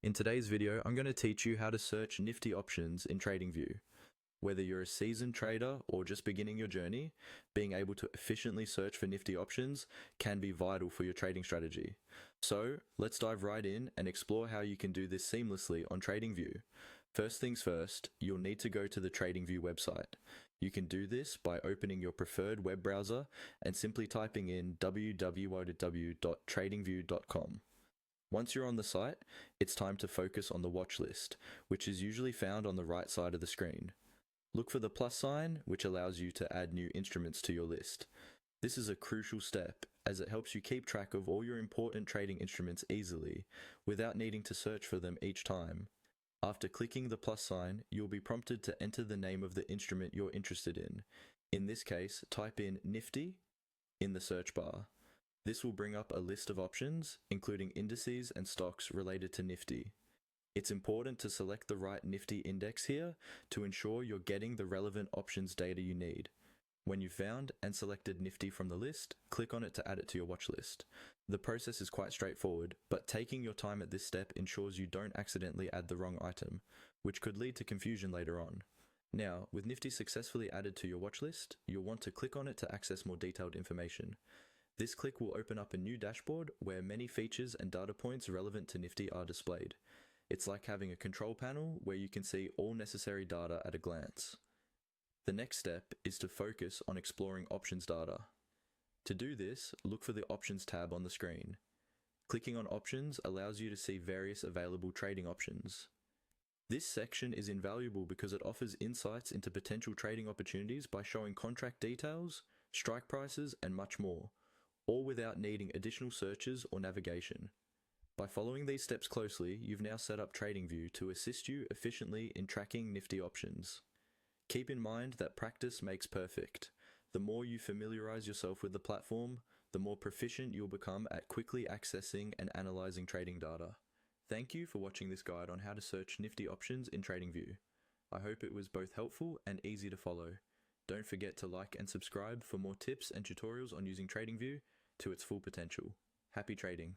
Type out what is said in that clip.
In today's video, I'm going to teach you how to search Nifty options in TradingView. Whether you're a seasoned trader or just beginning your journey, being able to efficiently search for Nifty options can be vital for your trading strategy. So, let's dive right in and explore how you can do this seamlessly on TradingView. First things first, you'll need to go to the TradingView website. You can do this by opening your preferred web browser and simply typing in www.tradingview.com. Once you're on the site, it's time to focus on the watch list, which is usually found on the right side of the screen. Look for the plus sign, which allows you to add new instruments to your list. This is a crucial step, as it helps you keep track of all your important trading instruments easily, without needing to search for them each time. After clicking the plus sign, you'll be prompted to enter the name of the instrument you're interested in. In this case, type in Nifty in the search bar. This will bring up a list of options, including indices and stocks related to Nifty. It's important to select the right Nifty index here to ensure you're getting the relevant options data you need. When you've found and selected Nifty from the list, click on it to add it to your watch list. The process is quite straightforward, but taking your time at this step ensures you don't accidentally add the wrong item, which could lead to confusion later on. Now, with Nifty successfully added to your watch list, you'll want to click on it to access more detailed information. This click will open up a new dashboard where many features and data points relevant to Nifty are displayed. It's like having a control panel where you can see all necessary data at a glance. The next step is to focus on exploring options data. To do this, look for the Options tab on the screen. Clicking on Options allows you to see various available trading options. This section is invaluable because it offers insights into potential trading opportunities by showing contract details, strike prices, and much more, all without needing additional searches or navigation. By following these steps closely, you've now set up TradingView to assist you efficiently in tracking Nifty options. Keep in mind that practice makes perfect. The more you familiarize yourself with the platform, the more proficient you'll become at quickly accessing and analyzing trading data. Thank you for watching this guide on how to search Nifty options in TradingView. I hope it was both helpful and easy to follow. Don't forget to like and subscribe for more tips and tutorials on using TradingView to its full potential. Happy trading!